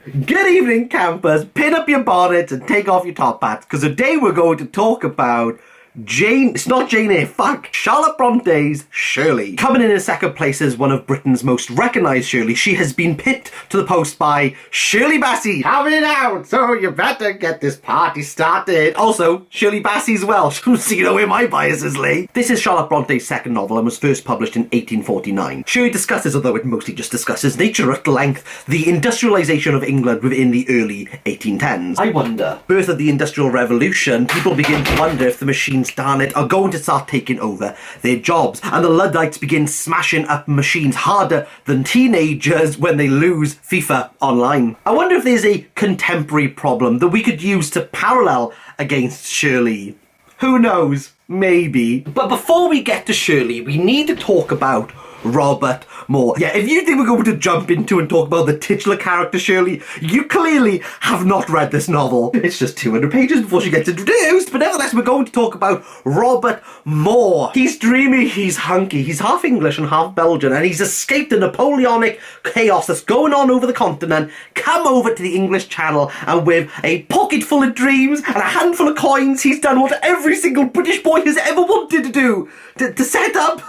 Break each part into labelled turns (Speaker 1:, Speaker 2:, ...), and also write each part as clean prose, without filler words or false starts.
Speaker 1: Good evening, campers. Pin up your bonnets and take off your top hats, because today we're going to talk about it's not Jane Eyre, fuck, Charlotte Bronte's Shirley. Coming in second place as one of Britain's most recognised Shirley, she has been pipped to the post by Shirley Bassey. Coming out, so you better get this party started. Also, Shirley Bassey's Welsh, so you know where my biases lay. This is Charlotte Bronte's second novel and was first published in 1849. Shirley discusses, although it mostly just discusses nature at length, the industrialisation of England within the early 1810s. I wonder, birth of the Industrial Revolution, people begin to wonder if the machines darn it are going to start taking over their jobs, and the Luddites begin smashing up machines harder than teenagers when they lose FIFA online. I wonder if there's a contemporary problem that we could use to parallel against Shirley. Who knows? Maybe. But before we get to Shirley, we need to talk about Robert Moore. Yeah, if you think we're going to jump into and talk about the titular character Shirley, you clearly have not read this novel. It's just 200 pages before she gets introduced, but nevertheless we're going to talk about Robert Moore. He's dreamy, he's hunky, he's half English and half Belgian, and he's escaped the Napoleonic chaos that's going on over the continent, come over to the English Channel, and with a pocket full of dreams and a handful of coins, he's done what every single British boy has ever wanted to do, to set up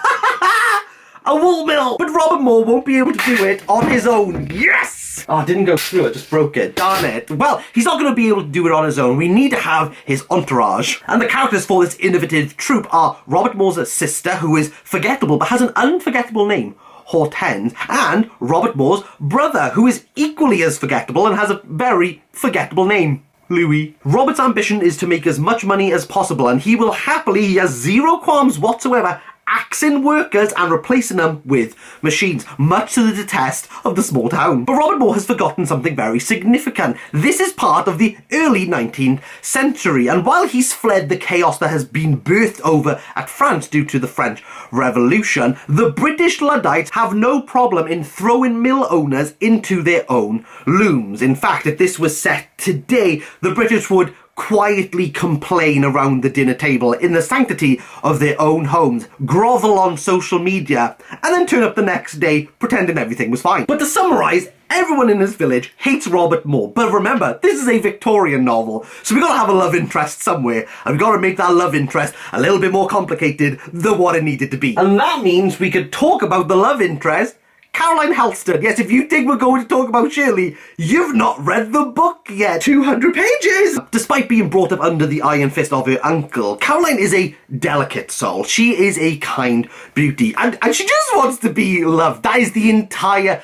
Speaker 1: a wool mill. But Robert Moore won't be able to do it on his own. Yes! Oh, it didn't go through, I just broke it. Darn it. Well, he's not going to be able to do it on his own. We need to have his entourage. And the characters for this innovative troupe are Robert Moore's sister, who is forgettable but has an unforgettable name, Hortense, and Robert Moore's brother, who is equally as forgettable and has a very forgettable name, Louis. Robert's ambition is to make as much money as possible, and he has zero qualms whatsoever axing workers and replacing them with machines, much to the detest of the small town. But Robert Moore has forgotten something very significant. This is part of the early 19th century, and while he's fled the chaos that has been birthed over at France due to the French Revolution, the British Luddites have no problem in throwing mill owners into their own looms. In fact, if this was set today, the British would quietly complain around the dinner table in the sanctity of their own homes, grovel on social media, and then turn up the next day pretending everything was fine. But to summarise, everyone in this village hates Robert Moore. But remember, this is a Victorian novel, so we gotta have a love interest somewhere, and we gotta make that love interest a little bit more complicated than what it needed to be. And that means we could talk about the love interest, Caroline Helston. Yes, if you think we're going to talk about Shirley, you've not read the book yet. 200 pages! Despite being brought up under the iron fist of her uncle, Caroline is a delicate soul. She is a kind beauty, and she just wants to be loved. That's the entirety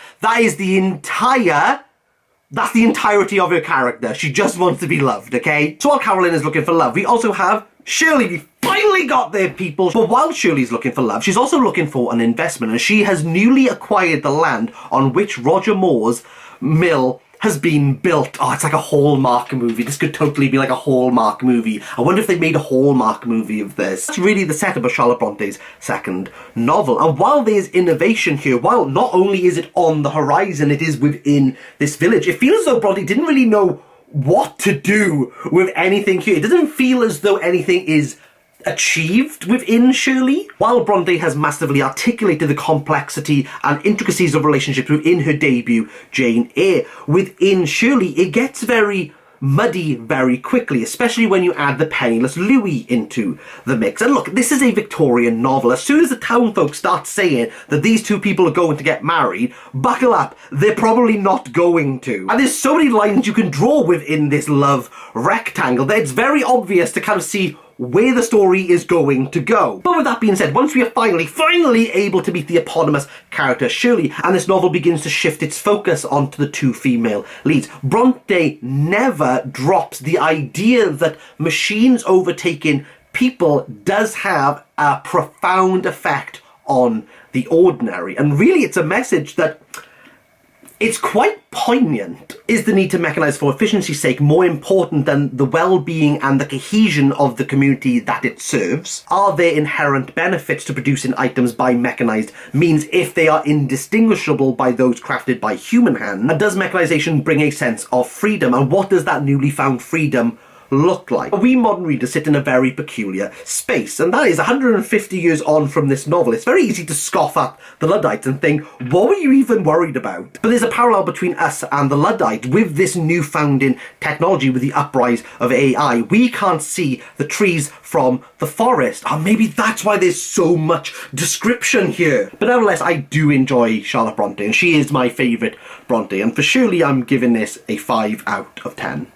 Speaker 1: of her character. She just wants to be loved, okay? So while Caroline is looking for love, we also have Shirley. We finally got there, people. But while Shirley's looking for love, she's also looking for an investment, and she has newly acquired the land on which Roger Moore's mill has been built. Oh, it's like a Hallmark movie. This could totally be like a Hallmark movie. I wonder if they made a Hallmark movie of this. It's really the setup of Charlotte Bronte's second novel. And while there's innovation here, while not only is it on the horizon, it is within this village, it feels as though Bronte didn't really know what to do with anything here. It doesn't feel as though anything is achieved within Shirley. While Bronte has massively articulated the complexity and intricacies of relationships within her debut, Jane Eyre, within Shirley it gets very muddy very quickly, especially when you add the penniless Louis into the mix. And look, this is a Victorian novel. As soon as the townfolk start saying that these two people are going to get married, buckle up, they're probably not going to. And there's so many lines you can draw within this love rectangle that it's very obvious to kind of see where the story is going to go. But with that being said, once we are finally able to meet the eponymous character Shirley, and this novel begins to shift its focus onto the two female leads, Bronte never drops the idea that machines overtaking people does have a profound effect on the ordinary. And really it's a message that it's quite poignant. Is the need to mechanise for efficiency's sake more important than the well-being and the cohesion of the community that it serves? Are there inherent benefits to producing items by mechanised means if they are indistinguishable by those crafted by human hand? And does mechanisation bring a sense of freedom? And what does that newly found freedom look like. We modern readers sit in a very peculiar space, and that is 150 years on from this novel. It's very easy to scoff at the Luddites and think, what were you even worried about? But there's a parallel between us and the Luddites with this newfound technology, with the uprise of AI. We can't see the trees from the forest. Oh, maybe that's why there's so much description here. But nevertheless, I do enjoy Charlotte Bronte, and she is my favourite Bronte, and for Shirley I'm giving this a 5 out of 10.